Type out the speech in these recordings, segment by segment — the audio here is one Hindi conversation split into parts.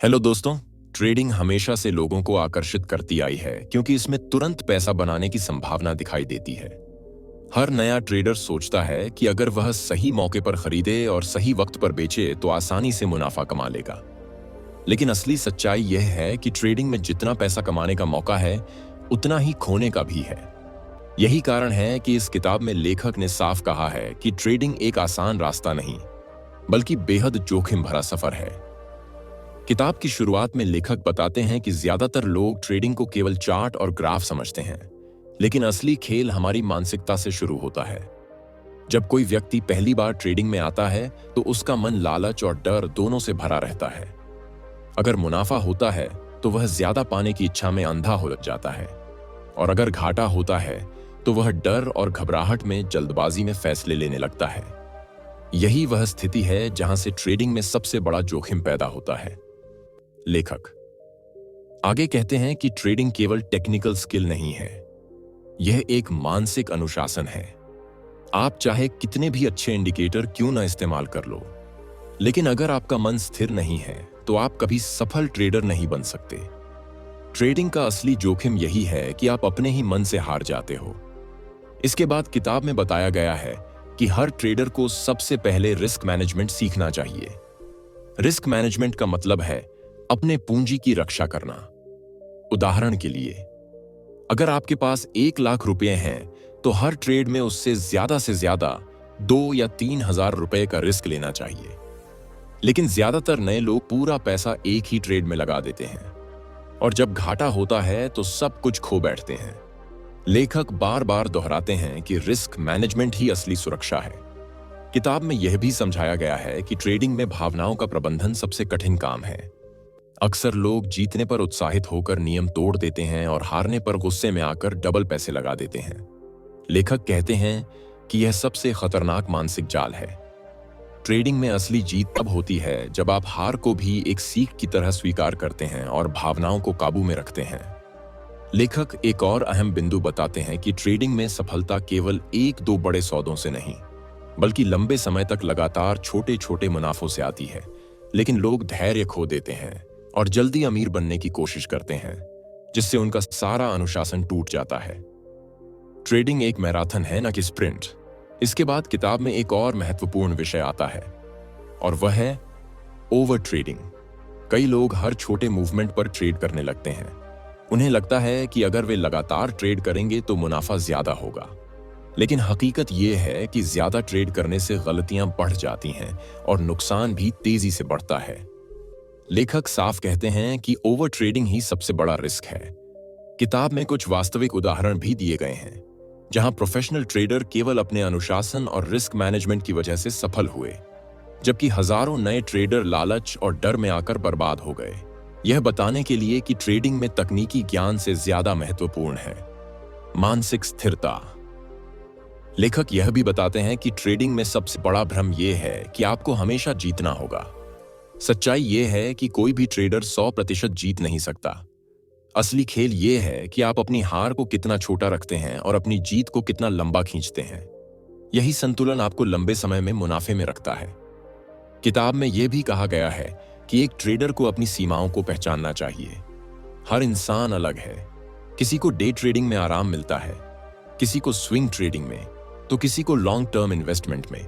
हेलो दोस्तों। ट्रेडिंग हमेशा से लोगों को आकर्षित करती आई है क्योंकि इसमें तुरंत पैसा बनाने की संभावना दिखाई देती है। हर नया ट्रेडर सोचता है कि अगर वह सही मौके पर खरीदे और सही वक्त पर बेचे तो आसानी से मुनाफा कमा लेगा। लेकिन असली सच्चाई यह है कि ट्रेडिंग में जितना पैसा कमाने का मौका है उतना ही खोने का भी है। यही कारण है कि इस किताब में लेखक ने साफ कहा है कि ट्रेडिंग एक आसान रास्ता नहीं बल्कि बेहद जोखिम भरा सफर है। किताब की शुरुआत में लेखक बताते हैं कि ज्यादातर लोग ट्रेडिंग को केवल चार्ट और ग्राफ समझते हैं, लेकिन असली खेल हमारी मानसिकता से शुरू होता है। जब कोई व्यक्ति पहली बार ट्रेडिंग में आता है तो उसका मन लालच और डर दोनों से भरा रहता है। अगर मुनाफा होता है तो वह ज्यादा पाने की इच्छा में अंधा हो जाता है, और अगर घाटा होता है तो वह डर और घबराहट में जल्दबाजी में फैसले लेने लगता है। यही वह स्थिति है जहां से ट्रेडिंग में सबसे बड़ा जोखिम पैदा होता है। लेखक आगे कहते हैं कि ट्रेडिंग केवल टेक्निकल स्किल नहीं है, यह एक मानसिक अनुशासन है। आप चाहे कितने भी अच्छे इंडिकेटर क्यों ना इस्तेमाल कर लो, लेकिन अगर आपका मन स्थिर नहीं है तो आप कभी सफल ट्रेडर नहीं बन सकते। ट्रेडिंग का असली जोखिम यही है कि आप अपने ही मन से हार जाते हो। इसके बाद किताब में बताया गया है कि हर ट्रेडर को सबसे पहले रिस्क मैनेजमेंट सीखना चाहिए। रिस्क मैनेजमेंट का मतलब है अपने पूंजी की रक्षा करना। उदाहरण के लिए, अगर आपके पास 1,00,000 रुपए हैं तो हर ट्रेड में उससे ज्यादा 2 या 3,000 रुपए का रिस्क लेना चाहिए। लेकिन ज्यादातर नए लोग पूरा पैसा एक ही ट्रेड में लगा देते हैं, और जब घाटा होता है तो सब कुछ खो बैठते हैं। लेखक बार बार दोहराते हैं कि रिस्क मैनेजमेंट ही असली सुरक्षा है। किताब में यह भी समझाया गया है कि ट्रेडिंग में भावनाओं का प्रबंधन सबसे कठिन काम है। अक्सर लोग जीतने पर उत्साहित होकर नियम तोड़ देते हैं और हारने पर गुस्से में आकर डबल पैसे लगा देते हैं। लेखक कहते हैं कि यह सबसे खतरनाक मानसिक जाल है। ट्रेडिंग में असली जीत तब होती है जब आप हार को भी एक सीख की तरह स्वीकार करते हैं और भावनाओं को काबू में रखते हैं। लेखक एक और अहम बिंदु बताते हैं कि ट्रेडिंग में सफलता केवल 1-2 बड़े सौदों से नहीं बल्कि लंबे समय तक लगातार छोटे छोटे मुनाफों से आती है। लेकिन लोग धैर्य खो देते हैं और जल्दी अमीर बनने की कोशिश करते हैं, जिससे उनका सारा अनुशासन टूट जाता है। ट्रेडिंग एक मैराथन है, न कि स्प्रिंट। इसके बाद किताब में एक और महत्वपूर्ण विषय आता है, और वह है ओवर ट्रेडिंग। कई लोग हर छोटे मूवमेंट पर ट्रेड करने लगते हैं। उन्हें लगता है कि अगर वे लगातार ट्रेड करेंगे तो मुनाफा ज्यादा होगा। लेकिन हकीकत यह है कि ज्यादा ट्रेड करने से गलतियां बढ़ जाती हैं और नुकसान भी तेजी से बढ़ता है। लेखक साफ कहते हैं कि ओवर ट्रेडिंग ही सबसे बड़ा रिस्क है। किताब में कुछ वास्तविक उदाहरण भी दिए गए हैं जहां प्रोफेशनल ट्रेडर केवल अपने अनुशासन और रिस्क मैनेजमेंट की वजह से सफल हुए, जबकि हजारों नए ट्रेडर लालच और डर में आकर बर्बाद हो गए। यह बताने के लिए कि ट्रेडिंग में तकनीकी ज्ञान से ज्यादा महत्वपूर्ण है मानसिक स्थिरता। लेखक यह भी बताते हैं कि ट्रेडिंग में सबसे बड़ा भ्रम यह है कि आपको हमेशा जीतना होगा। सच्चाई यह है कि कोई भी ट्रेडर 100% जीत नहीं सकता। असली खेल यह है कि आप अपनी हार को कितना छोटा रखते हैं और अपनी जीत को कितना लंबा खींचते हैं। यही संतुलन आपको लंबे समय में मुनाफे में रखता है। किताब में यह भी कहा गया है कि एक ट्रेडर को अपनी सीमाओं को पहचानना चाहिए। हर इंसान अलग है। किसी को डे ट्रेडिंग में आराम मिलता है, किसी को स्विंग ट्रेडिंग में, तो किसी को लॉन्ग टर्म इन्वेस्टमेंट में।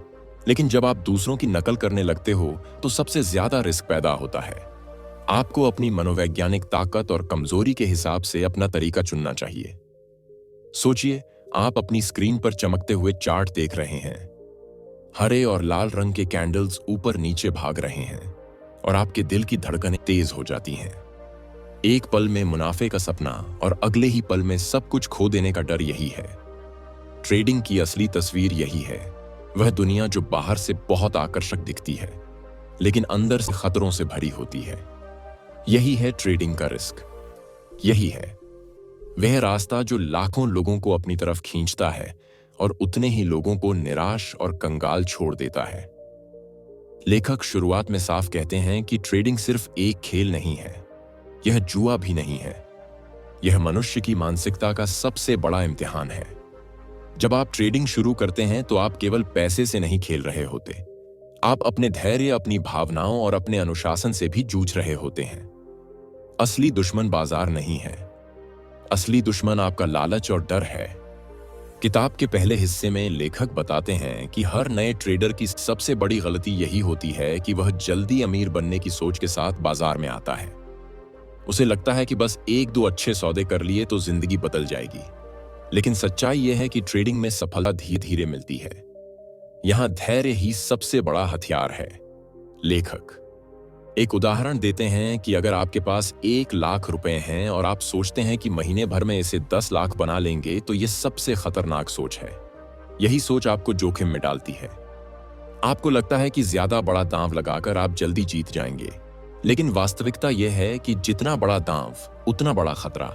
लेकिन जब आप दूसरों की नकल करने लगते हो तो सबसे ज्यादा रिस्क पैदा होता है। आपको अपनी मनोवैज्ञानिक ताकत और कमजोरी के हिसाब से अपना तरीका चुनना चाहिए। सोचिए, आप अपनी स्क्रीन पर चमकते हुए चार्ट देख रहे हैं। हरे और लाल रंग के कैंडल्स ऊपर नीचे भाग रहे हैं और आपके दिल की धड़कनें तेज हो जाती हैं। एक पल में मुनाफे का सपना और अगले ही पल में सब कुछ खो देने का डर यही है। ट्रेडिंग की असली तस्वीर यही है, वह दुनिया जो बाहर से बहुत आकर्षक दिखती है लेकिन अंदर से खतरों से भरी होती है। यही है ट्रेडिंग का रिस्क। यही है वह रास्ता जो लाखों लोगों को अपनी तरफ खींचता है और उतने ही लोगों को निराश और कंगाल छोड़ देता है। लेखक शुरुआत में साफ कहते हैं कि ट्रेडिंग सिर्फ एक खेल नहीं है, यह जुआ भी नहीं है। यह मनुष्य की मानसिकता का सबसे बड़ा इम्तिहान है। जब आप ट्रेडिंग शुरू करते हैं तो आप केवल पैसे से नहीं खेल रहे होते, आप अपने धैर्य, अपनी भावनाओं और अपने अनुशासन से भी जूझ रहे होते हैं। असली दुश्मन बाजार नहीं है, असली दुश्मन आपका लालच और डर है। किताब के पहले हिस्से में लेखक बताते हैं कि हर नए ट्रेडर की सबसे बड़ी गलती यही होती है कि वह जल्दी अमीर बनने की सोच के साथ बाजार में आता है। उसे लगता है कि बस एक दो अच्छे सौदे कर लिए तो जिंदगी बदल जाएगी। लेकिन सच्चाई यह है कि ट्रेडिंग में सफलता धीरे धीरे मिलती है। यहां धैर्य ही सबसे बड़ा हथियार है। लेखक एक उदाहरण देते हैं कि अगर आपके पास 1 लाख रुपए हैं और आप सोचते हैं कि महीने भर में इसे 10 लाख बना लेंगे, तो यह सबसे खतरनाक सोच है। यही सोच आपको जोखिम में डालती है। आपको लगता है कि ज्यादा बड़ा दांव लगाकर आप जल्दी जीत जाएंगे, लेकिन वास्तविकता यह है कि जितना बड़ा दांव उतना बड़ा खतरा।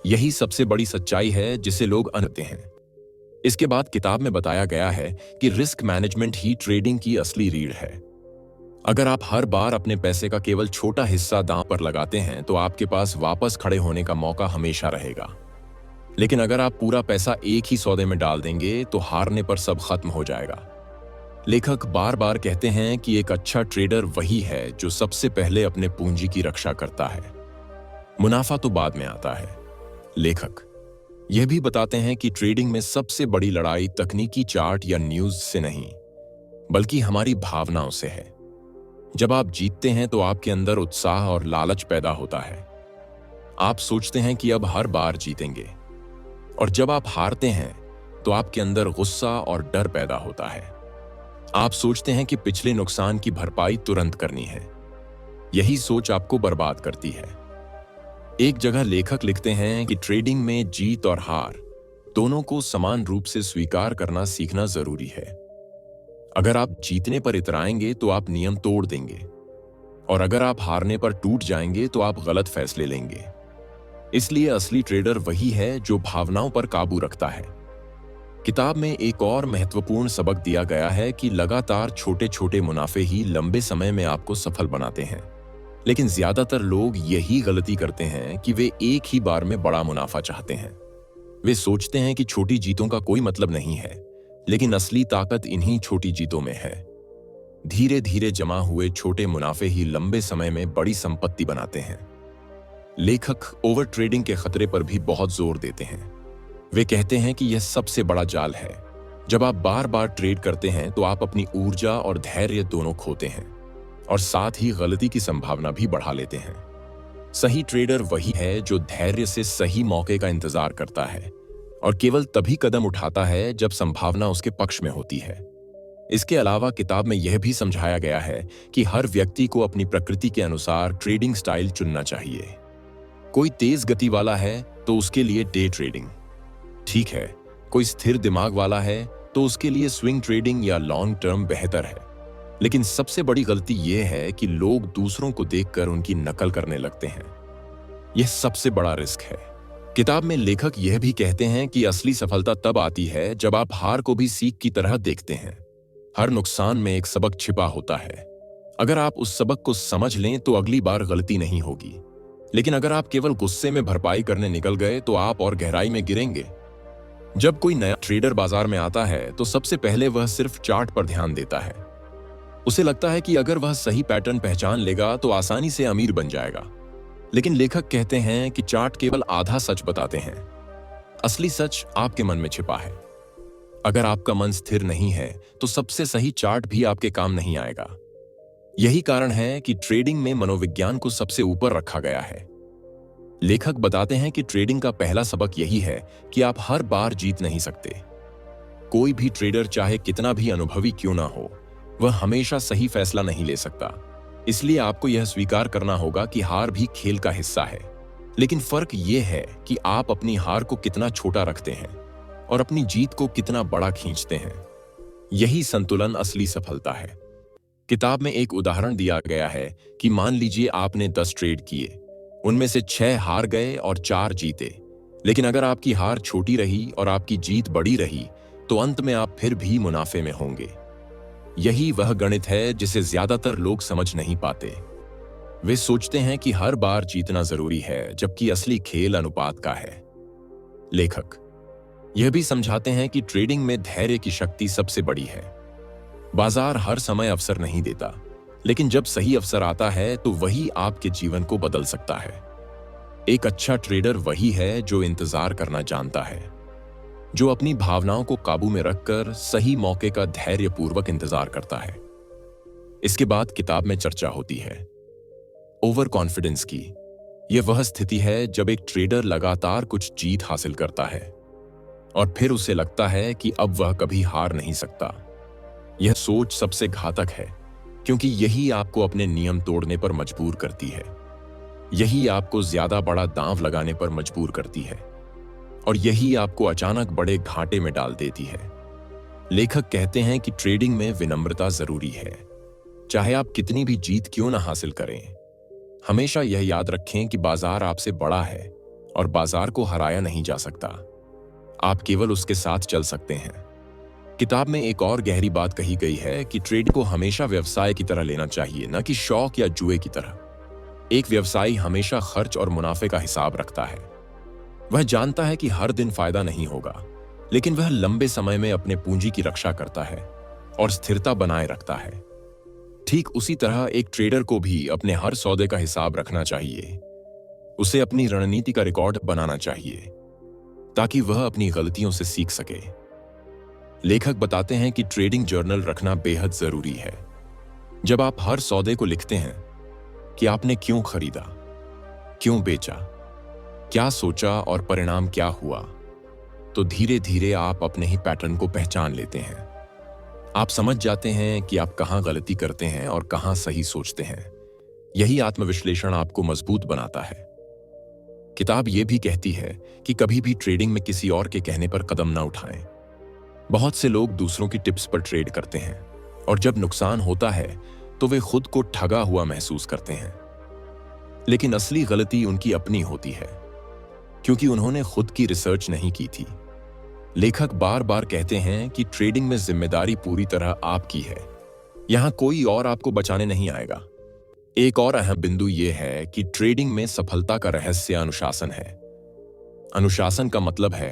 यही सबसे बड़ी सच्चाई है जिसे लोग अनते हैं। इसके बाद किताब में बताया गया है कि रिस्क मैनेजमेंट ही ट्रेडिंग की असली रीढ़ है। अगर आप हर बार अपने पैसे का केवल छोटा हिस्सा दांव पर लगाते हैं तो आपके पास वापस खड़े होने का मौका हमेशा रहेगा। लेकिन अगर आप पूरा पैसा एक ही सौदे में डाल देंगे तो हारने पर सब खत्म हो जाएगा। लेखक बार बार कहते हैं कि एक अच्छा ट्रेडर वही है जो सबसे पहले अपने पूंजी की रक्षा करता है। मुनाफा तो बाद में आता है। लेखक यह भी बताते हैं कि ट्रेडिंग में सबसे बड़ी लड़ाई तकनीकी चार्ट या न्यूज से नहीं, बल्कि हमारी भावनाओं से है। जब आप जीतते हैं तो आपके अंदर उत्साह और लालच पैदा होता है। आप सोचते हैं कि अब हर बार जीतेंगे, और जब आप हारते हैं तो आपके अंदर गुस्सा और डर पैदा होता है। आप सोचते हैं कि पिछले नुकसान की भरपाई तुरंत करनी है। यही सोच आपको बर्बाद करती है। एक जगह लेखक लिखते हैं कि ट्रेडिंग में जीत और हार दोनों को समान रूप से स्वीकार करना सीखना जरूरी है। अगर आप जीतने पर इतराएंगे तो आप नियम तोड़ देंगे, और अगर आप हारने पर टूट जाएंगे तो आप गलत फैसले लेंगे। इसलिए असली ट्रेडर वही है जो भावनाओं पर काबू रखता है। किताब में एक और महत्वपूर्ण सबक दिया गया है कि लगातार छोटे छोटे मुनाफे ही लंबे समय में आपको सफल बनाते हैं। लेकिन ज्यादातर लोग यही गलती करते हैं कि वे एक ही बार में बड़ा मुनाफा चाहते हैं। वे सोचते हैं कि छोटी जीतों का कोई मतलब नहीं है, लेकिन असली ताकत इन्हीं छोटी जीतों में है। धीरे धीरे जमा हुए छोटे मुनाफे ही लंबे समय में बड़ी संपत्ति बनाते हैं। लेखक ओवर ट्रेडिंग के खतरे पर भी बहुत जोर देते हैं। वे कहते हैं कि यह सबसे बड़ा जाल है। जब आप बार बार ट्रेड करते हैं तो आप अपनी ऊर्जा और धैर्य दोनों खोते हैं, और साथ ही गलती की संभावना भी बढ़ा लेते हैं। सही ट्रेडर वही है जो धैर्य से सही मौके का इंतजार करता है और केवल तभी कदम उठाता है जब संभावना उसके पक्ष में होती है। इसके अलावा किताब में यह भी समझाया गया है कि हर व्यक्ति को अपनी प्रकृति के अनुसार ट्रेडिंग स्टाइल चुनना चाहिए। कोई तेज गति वाला है तो उसके लिए डे ट्रेडिंग ठीक है, कोई स्थिर दिमाग वाला है तो उसके लिए स्विंग ट्रेडिंग या लॉन्ग टर्म बेहतर है। लेकिन सबसे बड़ी गलती यह है कि लोग दूसरों को देखकर उनकी नकल करने लगते हैं। यह सबसे बड़ा रिस्क है। किताब में लेखक यह भी कहते हैं कि असली सफलता तब आती है जब आप हार को भी सीख की तरह देखते हैं। हर नुकसान में एक सबक छिपा होता है। अगर आप उस सबक को समझ लें तो अगली बार गलती नहीं होगी। लेकिन अगर आप केवल गुस्से में भरपाई करने निकल गए तो आप और गहराई में गिरेंगे। जब कोई नया ट्रेडर बाजार में आता है तो सबसे पहले वह सिर्फ चार्ट पर ध्यान देता है। उसे लगता है कि अगर वह सही पैटर्न पहचान लेगा तो आसानी से अमीर बन जाएगा। लेकिन लेखक कहते हैं कि चार्ट केवल आधा सच बताते हैं। असली सच आपके मन में छिपा है। अगर आपका मन स्थिर नहीं है तो सबसे सही चार्ट भी आपके काम नहीं आएगा। यही कारण है कि ट्रेडिंग में मनोविज्ञान को सबसे ऊपर रखा गया है। लेखक बताते हैं कि ट्रेडिंग का पहला सबक यही है कि आप हर बार जीत नहीं सकते। कोई भी ट्रेडर चाहे कितना भी अनुभवी क्यों ना हो, वह हमेशा सही फैसला नहीं ले सकता। इसलिए आपको यह स्वीकार करना होगा कि हार भी खेल का हिस्सा है। लेकिन फर्क यह है कि आप अपनी हार को कितना छोटा रखते हैं और अपनी जीत को कितना बड़ा खींचते हैं। यही संतुलन असली सफलता है। किताब में एक उदाहरण दिया गया है कि मान लीजिए आपने 10 ट्रेड किए, उनमें से 6 हार गए और 4 जीते। लेकिन अगर आपकी हार छोटी रही और आपकी जीत बड़ी रही तो अंत में आप फिर भी मुनाफे में होंगे। यही वह गणित है जिसे ज्यादातर लोग समझ नहीं पाते। वे सोचते हैं कि हर बार जीतना जरूरी है, जबकि असली खेल अनुपात का है। लेखक यह भी समझाते हैं कि ट्रेडिंग में धैर्य की शक्ति सबसे बड़ी है। बाजार हर समय अवसर नहीं देता, लेकिन जब सही अवसर आता है तो वही आपके जीवन को बदल सकता है। एक अच्छा ट्रेडर वही है जो इंतजार करना जानता है, जो अपनी भावनाओं को काबू में रखकर सही मौके का धैर्यपूर्वक इंतजार करता है। इसके बाद किताब में चर्चा होती है ओवर कॉन्फिडेंस की। यह वह स्थिति है जब एक ट्रेडर लगातार कुछ जीत हासिल करता है और फिर उसे लगता है कि अब वह कभी हार नहीं सकता। यह सोच सबसे घातक है, क्योंकि यही आपको अपने नियम तोड़ने पर मजबूर करती है। यही आपको ज्यादा बड़ा दांव लगाने पर मजबूर करती है और यही आपको अचानक बड़े घाटे में डाल देती है। लेखक कहते हैं कि ट्रेडिंग में विनम्रता जरूरी है। चाहे आप कितनी भी जीत क्यों ना हासिल करें, हमेशा यह याद रखें कि बाजार आपसे बड़ा है और बाजार को हराया नहीं जा सकता। आप केवल उसके साथ चल सकते हैं। किताब में एक और गहरी बात कही गई है कि ट्रेड को हमेशा व्यवसाय की तरह लेना चाहिए, न कि शौक या जुए की तरह। एक व्यवसायी हमेशा खर्च और मुनाफे का हिसाब रखता है। वह जानता है कि हर दिन फायदा नहीं होगा, लेकिन वह लंबे समय में अपने पूंजी की रक्षा करता है और स्थिरता बनाए रखता है। ठीक उसी तरह एक ट्रेडर को भी अपने हर सौदे का हिसाब रखना चाहिए। उसे अपनी रणनीति का रिकॉर्ड बनाना चाहिए ताकि वह अपनी गलतियों से सीख सके। लेखक बताते हैं कि ट्रेडिंग जर्नल रखना बेहद जरूरी है। जब आप हर सौदे को लिखते हैं कि आपने क्यों खरीदा, क्यों बेचा, क्या सोचा और परिणाम क्या हुआ, तो धीरे धीरे आप अपने ही पैटर्न को पहचान लेते हैं। आप समझ जाते हैं कि आप कहां गलती करते हैं और कहां सही सोचते हैं। यही आत्मविश्लेषण आपको मजबूत बनाता है। किताब यह भी कहती है कि कभी भी ट्रेडिंग में किसी और के कहने पर कदम न उठाएं। बहुत से लोग दूसरों की टिप्स पर ट्रेड करते हैं और जब नुकसान होता है तो वे खुद को ठगा हुआ महसूस करते हैं। लेकिन असली गलती उनकी अपनी होती है, क्योंकि उन्होंने खुद की रिसर्च नहीं की थी। लेखक बार बार कहते हैं कि ट्रेडिंग में जिम्मेदारी पूरी तरह आपकी है। यहां कोई और आपको बचाने नहीं आएगा। एक और अहम बिंदु यह है कि ट्रेडिंग में सफलता का रहस्य अनुशासन है। अनुशासन का मतलब है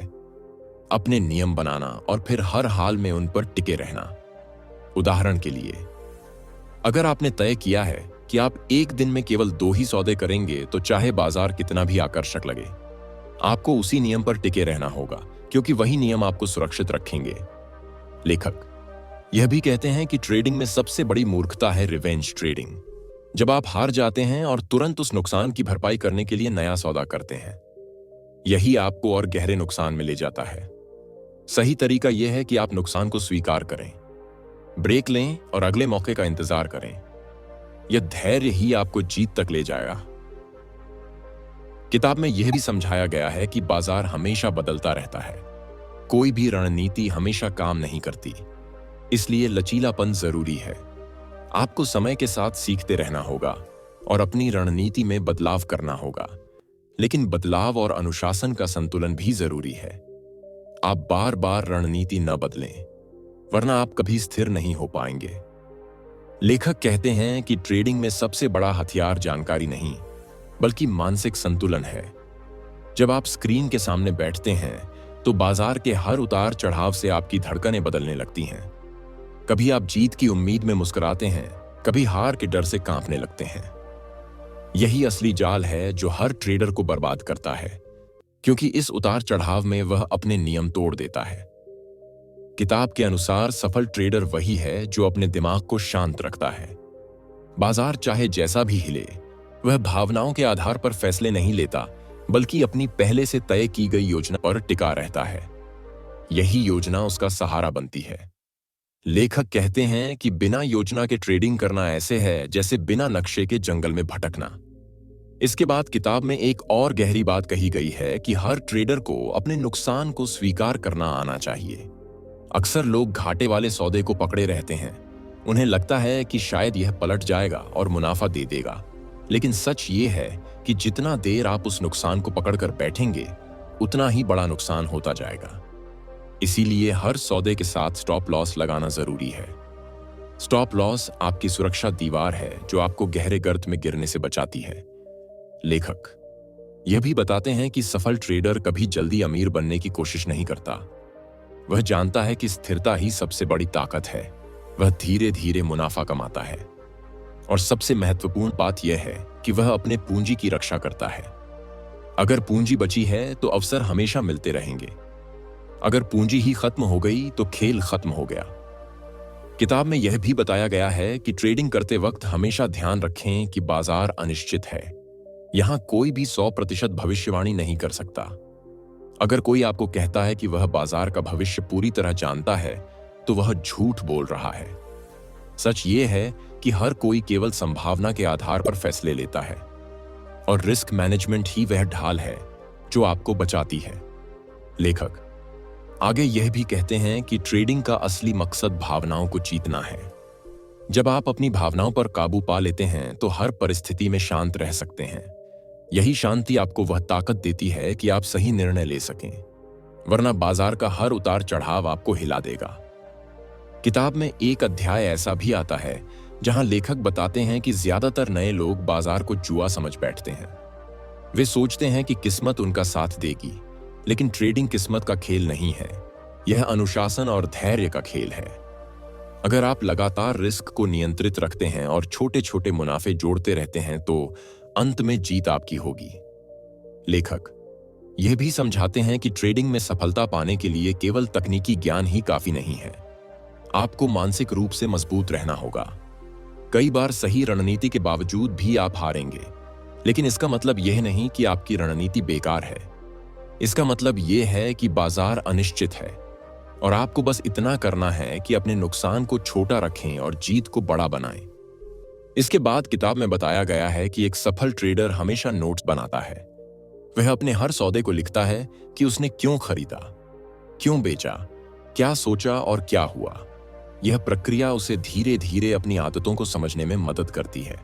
अपने नियम बनाना और फिर हर हाल में उन पर टिके रहना। उदाहरण के लिए, अगर आपने तय किया है कि आप एक दिन में केवल 2 ही सौदे करेंगे, तो चाहे बाजार कितना भी आकर्षक लगे, आपको उसी नियम पर टिके रहना होगा, क्योंकि वही नियम आपको सुरक्षित रखेंगे। लेखक यह भी कहते हैं कि ट्रेडिंग में सबसे बड़ी मूर्खता है रिवेंज ट्रेडिंग। जब आप हार जाते हैं और तुरंत उस नुकसान की भरपाई करने के लिए नया सौदा करते हैं, यही आपको और गहरे नुकसान में ले जाता है। सही तरीका यह है कि आप नुकसान को स्वीकार करें, ब्रेक लें और अगले मौके का इंतजार करें। यह धैर्य ही आपको जीत तक ले जाएगा। किताब में यह भी समझाया गया है कि बाजार हमेशा बदलता रहता है। कोई भी रणनीति हमेशा काम नहीं करती, इसलिए लचीलापन जरूरी है। आपको समय के साथ सीखते रहना होगा और अपनी रणनीति में बदलाव करना होगा, लेकिन बदलाव और अनुशासन का संतुलन भी जरूरी है। आप बार बार रणनीति न बदलें, वरना आप कभी स्थिर नहीं हो पाएंगे। लेखक कहते हैं कि ट्रेडिंग में सबसे बड़ा हथियार जानकारी नहीं, बल्कि मानसिक संतुलन है। जब आप स्क्रीन के सामने बैठते हैं तो बाजार के हर उतार चढ़ाव से आपकी धड़कनें बदलने लगती हैं। कभी आप जीत की उम्मीद में मुस्कुराते हैं, कभी हार के डर से कांपने लगते हैं। यही असली जाल है जो हर ट्रेडर को बर्बाद करता है, क्योंकि इस उतार चढ़ाव में वह अपने नियम तोड़ देता है। किताब के अनुसार सफल ट्रेडर वही है जो अपने दिमाग को शांत रखता है। बाजार चाहे जैसा भी हिले, वह भावनाओं के आधार पर फैसले नहीं लेता, बल्कि अपनी पहले से तय की गई योजना पर टिका रहता है। यही योजना उसका सहारा बनती है। लेखक कहते हैं कि बिना योजना के ट्रेडिंग करना ऐसे है जैसे बिना नक्शे के जंगल में भटकना। इसके बाद किताब में एक और गहरी बात कही गई है कि हर ट्रेडर को अपने नुकसान को स्वीकार करना आना चाहिए। अक्सर लोग घाटे वाले सौदे को पकड़े रहते हैं। उन्हें लगता है कि शायद यह पलट जाएगा और मुनाफा दे देगा, लेकिन सच ये है कि जितना देर आप उस नुकसान को पकड़कर बैठेंगे, उतना ही बड़ा नुकसान होता जाएगा। इसीलिए हर सौदे के साथ स्टॉप लॉस लगाना जरूरी है। स्टॉप लॉस आपकी सुरक्षा दीवार है जो आपको गहरे गर्त में गिरने से बचाती है। लेखक यह भी बताते हैं कि सफल ट्रेडर कभी जल्दी अमीर बनने की कोशिश नहीं करता। वह जानता है कि स्थिरता ही सबसे बड़ी ताकत है। वह धीरे धीरे मुनाफा कमाता है। और सबसे महत्वपूर्ण बात यह है कि वह अपने पूंजी की रक्षा करता है। अगर पूंजी बची है तो अवसर हमेशा मिलते रहेंगे। अगर पूंजी ही खत्म हो गई तो खेल खत्म हो गया। किताब में यह भी बताया गया है कि ट्रेडिंग करते वक्त हमेशा ध्यान रखें कि बाजार अनिश्चित है। यहां कोई भी 100% भविष्यवाणी नहीं कर सकता। अगर कोई आपको कहता है कि वह बाजार का भविष्य पूरी तरह जानता है तो वह झूठ बोल रहा है। सच ये है कि हर कोई केवल संभावना के आधार पर फैसले लेता है और रिस्क मैनेजमेंट ही वह ढाल है जो आपको बचाती है। लेखक आगे यह भी कहते हैं कि ट्रेडिंग का असली मकसद भावनाओं को जीतना है। जब आप अपनी भावनाओं पर काबू पा लेते हैं तो हर परिस्थिति में शांत रह सकते हैं। यही शांति आपको वह ताकत देती है कि आप सही निर्णय ले सकें, वरना बाजार का हर उतार चढ़ाव आपको हिला देगा। किताब में एक अध्याय ऐसा भी आता है जहां लेखक बताते हैं कि ज्यादातर नए लोग बाजार को जुआ समझ बैठते हैं। वे सोचते हैं कि किस्मत उनका साथ देगी, लेकिन ट्रेडिंग किस्मत का खेल नहीं है, यह अनुशासन और धैर्य का खेल है। अगर आप लगातार रिस्क को नियंत्रित रखते हैं और छोटे छोटे मुनाफे जोड़ते रहते हैं तो अंत में जीत आपकी होगी। लेखक यह भी समझाते हैं कि ट्रेडिंग में सफलता पाने के लिए केवल तकनीकी ज्ञान ही काफी नहीं है, आपको मानसिक रूप से मजबूत रहना होगा। कई बार सही रणनीति के बावजूद भी आप हारेंगे, लेकिन इसका मतलब यह नहीं कि आपकी रणनीति बेकार है। इसका मतलब यह है कि बाजार अनिश्चित है और आपको बस इतना करना है कि अपने नुकसान को छोटा रखें और जीत को बड़ा बनाएं। इसके बाद किताब में बताया गया है कि एक सफल ट्रेडर हमेशा नोट्स बनाता है। वह अपने हर सौदे को लिखता है कि उसने क्यों खरीदा, क्यों बेचा, क्या सोचा और क्या हुआ। यह प्रक्रिया उसे धीरे धीरे अपनी आदतों को समझने में मदद करती है।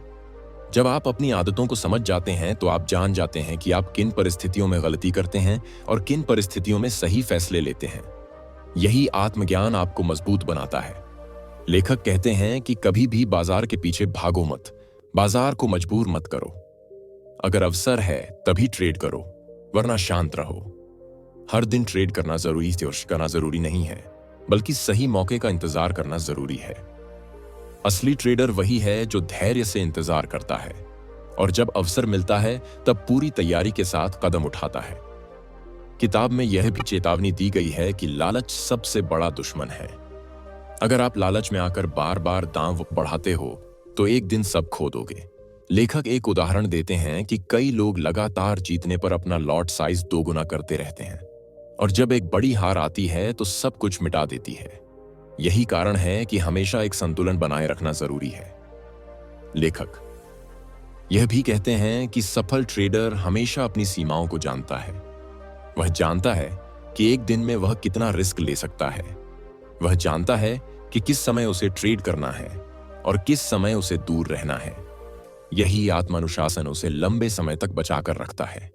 जब आप अपनी आदतों को समझ जाते हैं तो आप जान जाते हैं कि आप किन परिस्थितियों में गलती करते हैं और किन परिस्थितियों में सही फैसले लेते हैं। यही आत्मज्ञान आपको मजबूत बनाता है। लेखक कहते हैं कि कभी भी बाजार के पीछे भागो मत, बाजार को मजबूर मत करो। अगर अवसर है तभी ट्रेड करो, वरना शांत रहो। हर दिन ट्रेड करना जरूरी नहीं है, बल्कि सही मौके का इंतजार करना जरूरी है। असली ट्रेडर वही है जो धैर्य से इंतजार करता है और जब अवसर मिलता है तब पूरी तैयारी के साथ कदम उठाता है। किताब में यह भी चेतावनी दी गई है कि लालच सबसे बड़ा दुश्मन है। अगर आप लालच में आकर बार बार दांव बढ़ाते हो तो एक दिन सब खो दोगे। लेखक एक उदाहरण देते हैं कि कई लोग लगातार जीतने पर अपना लॉट साइज दोगुना करते रहते हैं और जब एक बड़ी हार आती है तो सब कुछ मिटा देती है। यही कारण है कि हमेशा एक संतुलन बनाए रखना जरूरी है। लेखक यह भी कहते हैं कि सफल ट्रेडर हमेशा अपनी सीमाओं को जानता है। वह जानता है कि एक दिन में वह कितना रिस्क ले सकता है। वह जानता है कि किस समय उसे ट्रेड करना है और किस समय उसे दूर रहना है। यही आत्मानुशासन उसे लंबे समय तक बचाकर रखता है।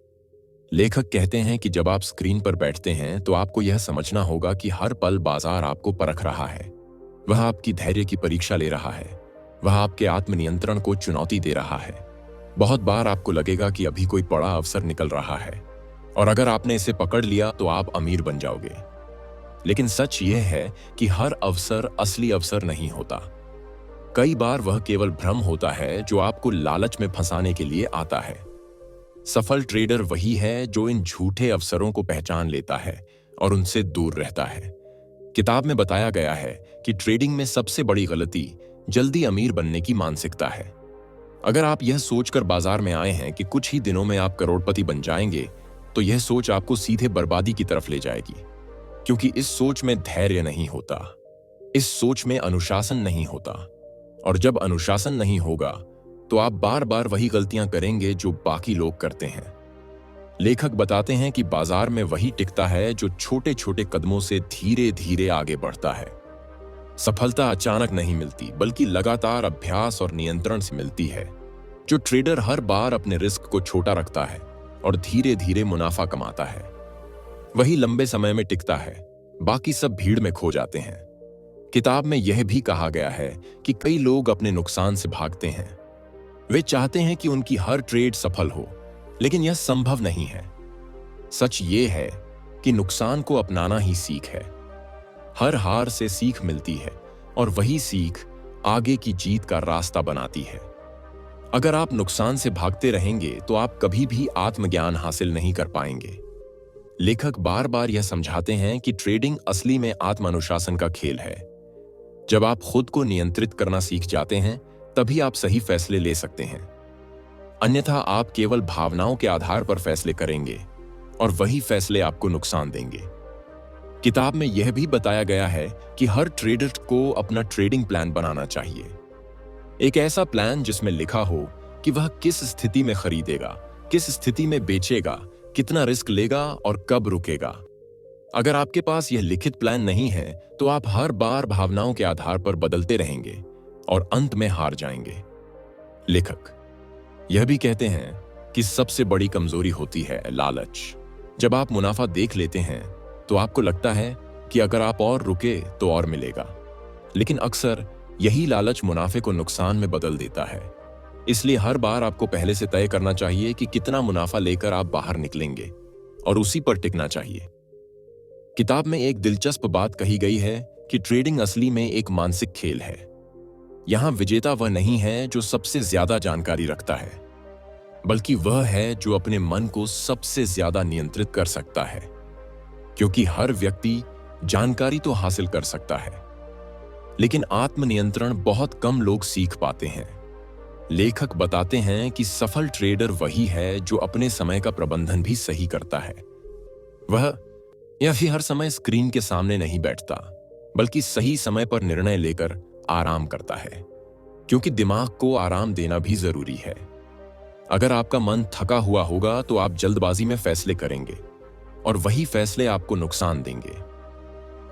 लेखक कहते हैं कि जब आप स्क्रीन पर बैठते हैं तो आपको यह समझना होगा कि हर पल बाजार आपको परख रहा है। वह आपकी धैर्य की परीक्षा ले रहा है, वह आपके आत्मनियंत्रण को चुनौती दे रहा है। बहुत बार आपको लगेगा कि अभी कोई बड़ा अवसर निकल रहा है और अगर आपने इसे पकड़ लिया तो आप अमीर बन जाओगे। लेकिन सच यह है कि हर अवसर असली अवसर नहीं होता। कई बार वह केवल भ्रम होता है जो आपको लालच में फंसाने के लिए आता है। सफल ट्रेडर वही है जो इन झूठे अवसरों को पहचान लेता है और उनसे दूर रहता है। किताब में बताया गया है कि ट्रेडिंग में सबसे बड़ी गलती जल्दी अमीर बनने की मानसिकता है। अगर आप यह सोचकर बाजार में आए हैं कि कुछ ही दिनों में आप करोड़पति बन जाएंगे, तो यह सोच आपको सीधे बर्बादी की तरफ ले जाएगी, क्योंकि इस सोच में धैर्य नहीं होता, इस सोच में अनुशासन नहीं होता, और जब अनुशासन नहीं होगा तो आप बार बार वही गलतियां करेंगे जो बाकी लोग करते हैं। लेखक बताते हैं कि बाजार में वही टिकता है जो छोटे छोटे कदमों से धीरे धीरे आगे बढ़ता है। सफलता अचानक नहीं मिलती, बल्कि लगातार अभ्यास और नियंत्रण से मिलती है। जो ट्रेडर हर बार अपने रिस्क को छोटा रखता है और धीरे धीरे मुनाफा कमाता है, वही लंबे समय में टिकता है। बाकी सब भीड़ में खो जाते हैं। किताब में यह भी कहा गया है कि कई लोग अपने नुकसान से भागते हैं। वे चाहते हैं कि उनकी हर ट्रेड सफल हो, लेकिन यह संभव नहीं है। सच ये है कि नुकसान को अपनाना ही सीख है। हर हार से सीख मिलती है, और वही सीख आगे की जीत का रास्ता बनाती है। अगर आप नुकसान से भागते रहेंगे तो आप कभी भी आत्मज्ञान हासिल नहीं कर पाएंगे। लेखक बार बार यह समझाते हैं कि ट्रेडिंग असली में आत्मानुशासन का खेल है। जब आप खुद को नियंत्रित करना सीख जाते हैं, तभी आप सही फैसले ले सकते हैं। अन्यथा आप केवल भावनाओं के आधार पर फैसले करेंगे और वही फैसले आपको नुकसान देंगे। किताब में यह भी बताया गया है कि हर ट्रेडर को अपना ट्रेडिंग प्लान बनाना चाहिए। एक ऐसा प्लान जिसमें लिखा हो कि वह किस स्थिति में खरीदेगा, किस स्थिति में बेचेगा, कितना रिस्क लेगा और कब रुकेगा। अगर आपके पास यह लिखित प्लान नहीं है तो आप हर बार भावनाओं के आधार पर बदलते रहेंगे और अंत में हार जाएंगे। लेखक यह भी कहते हैं कि सबसे बड़ी कमजोरी होती है लालच। जब आप मुनाफा देख लेते हैं तो आपको लगता है कि अगर आप और रुके तो और मिलेगा, लेकिन अक्सर यही लालच मुनाफे को नुकसान में बदल देता है। इसलिए हर बार आपको पहले से तय करना चाहिए कि कितना मुनाफा लेकर आप बाहर निकलेंगे और उसी पर टिकना चाहिए। किताब में एक दिलचस्प बात कही गई है कि ट्रेडिंग असली में एक मानसिक खेल है। यहां विजेता वह नहीं है जो सबसे ज्यादा जानकारी रखता है, बल्कि वह है जो अपने मन को सबसे ज्यादा नियंत्रित कर सकता है। क्योंकि हर व्यक्ति जानकारी तो हासिल कर सकता है, लेकिन आत्मनियंत्रण बहुत कम लोग सीख पाते हैं। लेखक बताते हैं कि सफल ट्रेडर वही है जो अपने समय का प्रबंधन भी सही करता है। वह या फिर हर समय स्क्रीन के सामने नहीं बैठता, बल्कि सही समय पर निर्णय लेकर आराम करता है, क्योंकि दिमाग को आराम देना भी जरूरी है। अगर आपका मन थका हुआ होगा तो आप जल्दबाजी में फैसले करेंगे और वही फैसले आपको नुकसान देंगे।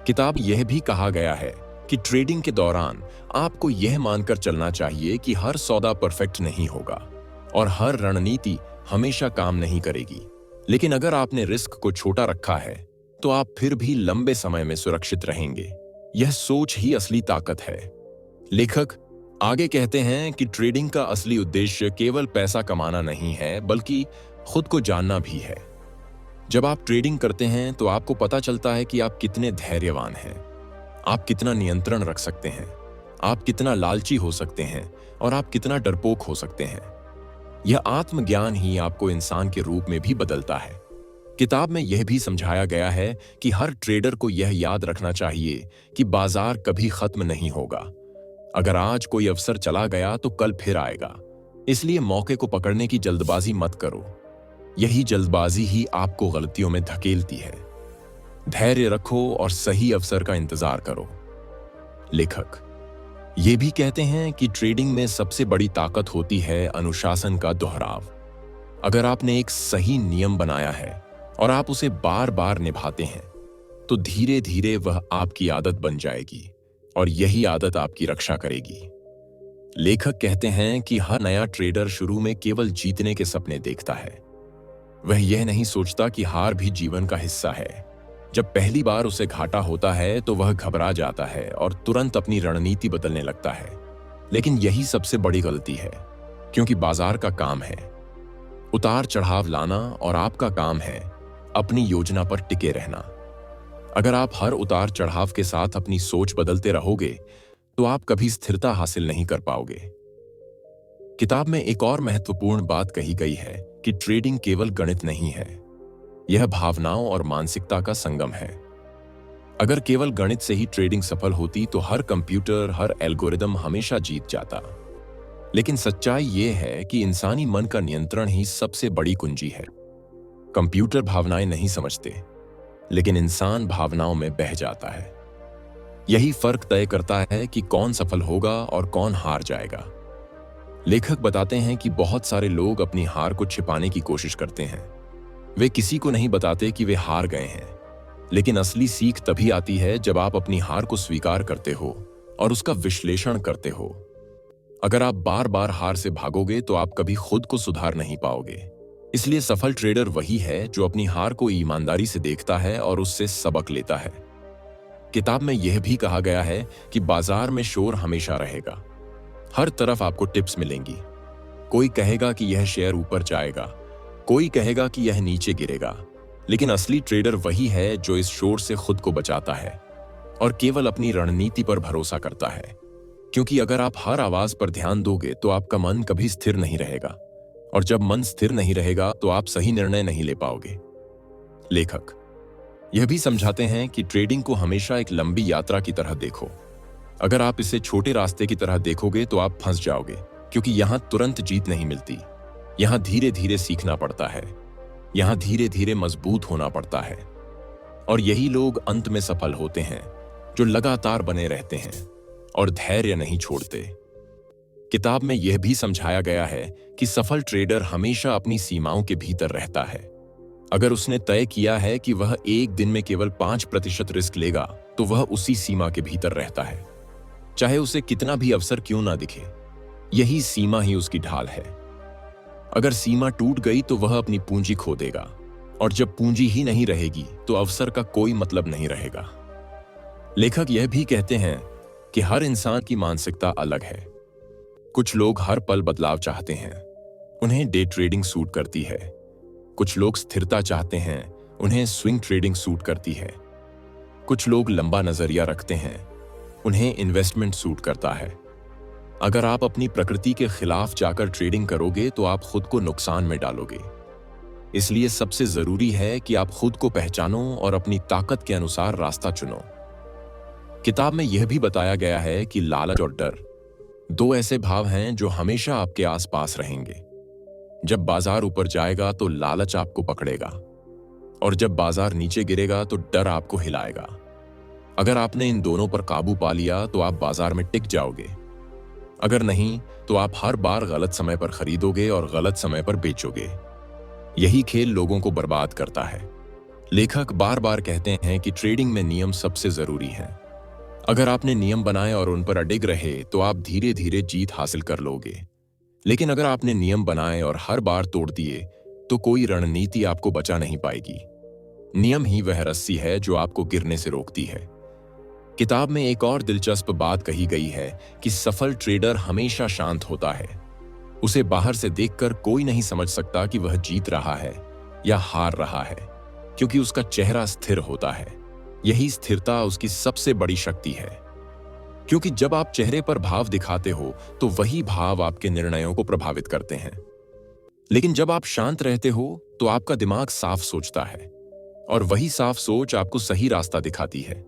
किताब यह भी कहा गया है कि ट्रेडिंग के दौरान आपको यह मानकर चलना चाहिए कि हर सौदा परफेक्ट नहीं होगा और हर रणनीति हमेशा काम नहीं करेगी। लेकिन अगर आपने रिस्क को छोटा रखा है तो आप फिर भी लंबे समय में सुरक्षित रहेंगे। यह सोच ही असली ताकत है। लेखक आगे कहते हैं कि ट्रेडिंग का असली उद्देश्य केवल पैसा कमाना नहीं है, बल्कि खुद को जानना भी है। जब आप ट्रेडिंग करते हैं तो आपको पता चलता है कि आप कितने धैर्यवान हैं, आप कितना नियंत्रण रख सकते हैं, आप कितना लालची हो सकते हैं और आप कितना डरपोक हो सकते हैं। यह आत्मज्ञान ही आपको इंसान के रूप में भी बदलता है। किताब में यह भी समझाया गया है कि हर ट्रेडर को यह याद रखना चाहिए कि बाजार कभी खत्म नहीं होगा। अगर आज कोई अवसर चला गया तो कल फिर आएगा। इसलिए मौके को पकड़ने की जल्दबाजी मत करो। यही जल्दबाजी ही आपको गलतियों में धकेलती है। धैर्य रखो और सही अवसर का इंतजार करो। लेखक ये भी कहते हैं कि ट्रेडिंग में सबसे बड़ी ताकत होती है अनुशासन का दोहराव। अगर आपने एक सही नियम बनाया है और आप उसे बार बार निभाते हैं तो धीरे धीरे वह आपकी आदत बन जाएगी और यही आदत आपकी रक्षा करेगी। लेखक कहते हैं कि हर नया ट्रेडर शुरू में केवल जीतने के सपने देखता है। वह यह नहीं सोचता कि हार भी जीवन का हिस्सा है। जब पहली बार उसे घाटा होता है तो वह घबरा जाता है और तुरंत अपनी रणनीति बदलने लगता है। लेकिन यही सबसे बड़ी गलती है, क्योंकि बाजार का काम है उतार चढ़ाव लाना और आपका काम है अपनी योजना पर टिके रहना। अगर आप हर उतार चढ़ाव के साथ अपनी सोच बदलते रहोगे तो आप कभी स्थिरता हासिल नहीं कर पाओगे। किताब में एक और महत्वपूर्ण बात कही गई है कि ट्रेडिंग केवल गणित नहीं है, यह भावनाओं और मानसिकता का संगम है। अगर केवल गणित से ही ट्रेडिंग सफल होती तो हर कंप्यूटर, हर एल्गोरिदम हमेशा जीत जाता। लेकिन सच्चाई यह है कि इंसानी मन का नियंत्रण ही सबसे बड़ी कुंजी है। कंप्यूटर भावनाएं नहीं समझते, लेकिन इंसान भावनाओं में बह जाता है। यही फर्क तय करता है कि कौन सफल होगा और कौन हार जाएगा। लेखक बताते हैं कि बहुत सारे लोग अपनी हार को छिपाने की कोशिश करते हैं। वे किसी को नहीं बताते कि वे हार गए हैं, लेकिन असली सीख तभी आती है जब आप अपनी हार को स्वीकार करते हो और उसका विश्लेषण करते हो। अगर आप बार बार हार से भागोगे तो आप कभी खुद को सुधार नहीं पाओगे। इसलिए सफल ट्रेडर वही है जो अपनी हार को ईमानदारी से देखता है और उससे सबक लेता है। किताब में यह भी कहा गया है कि बाजार में शोर हमेशा रहेगा। हर तरफ आपको टिप्स मिलेंगी। कोई कहेगा कि यह शेयर ऊपर जाएगा, कोई कहेगा कि यह नीचे गिरेगा, लेकिन असली ट्रेडर वही है जो इस शोर से खुद को बचाता है और केवल अपनी रणनीति पर भरोसा करता है। क्योंकि अगर आप हर आवाज पर ध्यान दोगे तो आपका मन कभी स्थिर नहीं रहेगा, और जब मन स्थिर नहीं रहेगा तो आप सही निर्णय नहीं ले पाओगे। लेखक यह भी समझाते हैं कि ट्रेडिंग को हमेशा एक लंबी यात्रा की तरह देखो। अगर आप इसे छोटे रास्ते की तरह देखोगे तो आप फंस जाओगे, क्योंकि यहां तुरंत जीत नहीं मिलती। यहां धीरे धीरे सीखना पड़ता है, यहां धीरे धीरे मजबूत होना पड़ता है। और यही लोग अंत में सफल होते हैं, जो लगातार बने रहते हैं और धैर्य नहीं छोड़ते। किताब में यह भी समझाया गया है कि सफल ट्रेडर हमेशा अपनी सीमाओं के भीतर रहता है। अगर उसने तय किया है कि वह एक दिन में केवल 5% रिस्क लेगा, तो वह उसी सीमा के भीतर रहता है, चाहे उसे कितना भी अवसर क्यों ना दिखे। यही सीमा ही उसकी ढाल है। अगर सीमा टूट गई तो वह अपनी पूंजी खो देगा, और जब पूंजी ही नहीं रहेगी तो अवसर का कोई मतलब नहीं रहेगा। लेखक यह भी कहते हैं कि हर इंसान की मानसिकता अलग है। कुछ लोग हर पल बदलाव चाहते हैं, उन्हें डे ट्रेडिंग सूट करती है। कुछ लोग स्थिरता चाहते हैं, उन्हें स्विंग ट्रेडिंग सूट करती है। कुछ लोग लंबा नजरिया रखते हैं, उन्हें इन्वेस्टमेंट सूट करता है। अगर आप अपनी प्रकृति के खिलाफ जाकर ट्रेडिंग करोगे तो आप खुद को नुकसान में डालोगे। इसलिए सबसे जरूरी है कि आप खुद को पहचानो और अपनी ताकत के अनुसार रास्ता चुनो। किताब में यह भी बताया गया है कि लालच और डर दो ऐसे भाव हैं जो हमेशा आपके आसपास रहेंगे। जब बाजार ऊपर जाएगा तो लालच आपको पकड़ेगा, और जब बाजार नीचे गिरेगा तो डर आपको हिलाएगा। अगर आपने इन दोनों पर काबू पा लिया तो आप बाजार में टिक जाओगे। अगर नहीं तो आप हर बार गलत समय पर खरीदोगे और गलत समय पर बेचोगे। यही खेल लोगों को बर्बाद करता है। लेखक बार बार कहते हैं कि ट्रेडिंग में नियम सबसे जरूरी है। अगर आपने नियम बनाए और उन पर अडिग रहे तो आप धीरे धीरे जीत हासिल कर लोगे। लेकिन अगर आपने नियम बनाए और हर बार तोड़ दिए तो कोई रणनीति आपको बचा नहीं पाएगी। नियम ही वह रस्सी है जो आपको गिरने से रोकती है। किताब में एक और दिलचस्प बात कही गई है कि सफल ट्रेडर हमेशा शांत होता है। उसे बाहर से देखकर कोई नहीं समझ सकता कि वह जीत रहा है या हार रहा है, क्योंकि उसका चेहरा स्थिर होता है। यही स्थिरता उसकी सबसे बड़ी शक्ति है, क्योंकि जब आप चेहरे पर भाव दिखाते हो तो वही भाव आपके निर्णयों को प्रभावित करते हैं। लेकिन जब आप शांत रहते हो तो आपका दिमाग साफ सोचता है, और वही साफ सोच आपको सही रास्ता दिखाती है।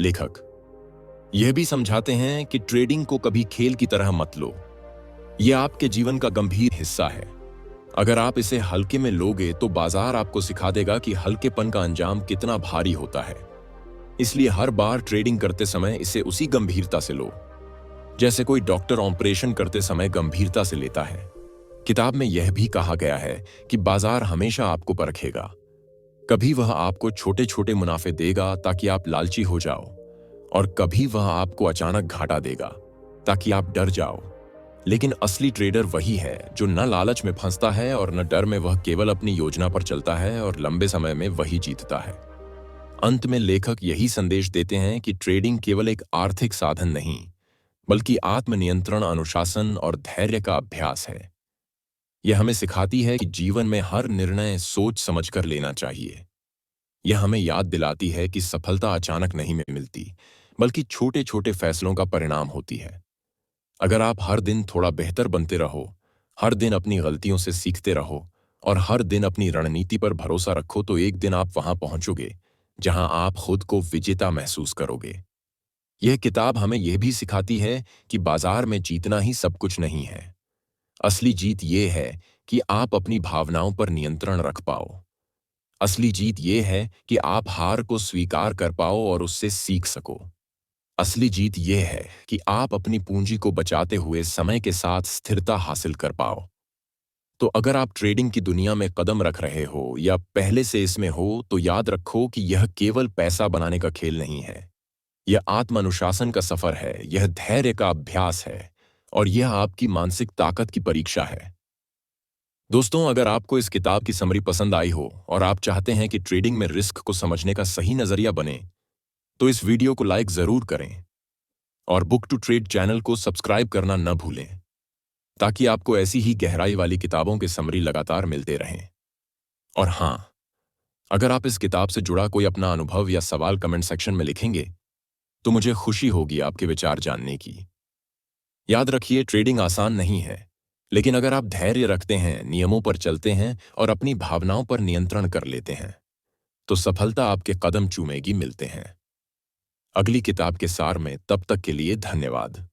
लेखक यह भी समझाते हैं कि ट्रेडिंग को कभी खेल की तरह मत लो। यह आपके जीवन का गंभीर हिस्सा है। अगर आप इसे हल्के में लोगे तो बाजार आपको सिखा देगा कि हल्केपन का अंजाम कितना भारी होता है। इसलिए हर बार ट्रेडिंग करते समय इसे उसी गंभीरता से लो, जैसे कोई डॉक्टर ऑपरेशन करते समय गंभीरता से लेता है। किताब में यह भी कहा गया है कि बाजार हमेशा आपको परखेगा। कभी वह आपको छोटे छोटे मुनाफे देगा ताकि आप लालची हो जाओ, और कभी वह आपको अचानक घाटा देगा ताकि आप डर जाओ। लेकिन असली ट्रेडर वही है जो न लालच में फंसता है और न डर में। वह केवल अपनी योजना पर चलता है और लंबे समय में वही जीतता है। अंत में लेखक यही संदेश देते हैं कि ट्रेडिंग केवल एक आर्थिक साधन नहीं, बल्कि आत्मनियंत्रण, अनुशासन और धैर्य का अभ्यास है। यह हमें सिखाती है कि जीवन में हर निर्णय सोच समझकर लेना चाहिए। यह हमें याद दिलाती है कि सफलता अचानक नहीं मिलती, बल्कि छोटे छोटे फैसलों का परिणाम होती है। अगर आप हर दिन थोड़ा बेहतर बनते रहो, हर दिन अपनी गलतियों से सीखते रहो और हर दिन अपनी रणनीति पर भरोसा रखो, तो एक दिन आप वहां पहुंचोगे जहां आप खुद को विजेता महसूस करोगे। यह किताब हमें यह भी सिखाती है कि बाजार में जीतना ही सब कुछ नहीं है। असली जीत यह है कि आप अपनी भावनाओं पर नियंत्रण रख पाओ। असली जीत यह है कि आप हार को स्वीकार कर पाओ और उससे सीख सको। असली जीत यह है कि आप अपनी पूंजी को बचाते हुए समय के साथ स्थिरता हासिल कर पाओ। तो अगर आप ट्रेडिंग की दुनिया में कदम रख रहे हो या पहले से इसमें हो, तो याद रखो कि यह केवल पैसा बनाने का खेल नहीं है। यह आत्मानुशासन का सफर है, यह धैर्य का अभ्यास है, और यह आपकी मानसिक ताकत की परीक्षा है। दोस्तों, अगर आपको इस किताब की समरी पसंद आई हो और आप चाहते हैं कि ट्रेडिंग में रिस्क को समझने का सही नजरिया बने, तो इस वीडियो को लाइक जरूर करें और बुक टू ट्रेड चैनल को सब्सक्राइब करना न भूलें, ताकि आपको ऐसी ही गहराई वाली किताबों के समरी लगातार मिलते रहें। और हाँ, अगर आप इस किताब से जुड़ा कोई अपना अनुभव या सवाल कमेंट सेक्शन में लिखेंगे तो मुझे खुशी होगी आपके विचार जानने की। याद रखिए, ट्रेडिंग आसान नहीं है, लेकिन अगर आप धैर्य रखते हैं, नियमों पर चलते हैं और अपनी भावनाओं पर नियंत्रण कर लेते हैं, तो सफलता आपके कदम चूमेगी। मिलते हैं अगली किताब के सार में, तब तक के लिए धन्यवाद।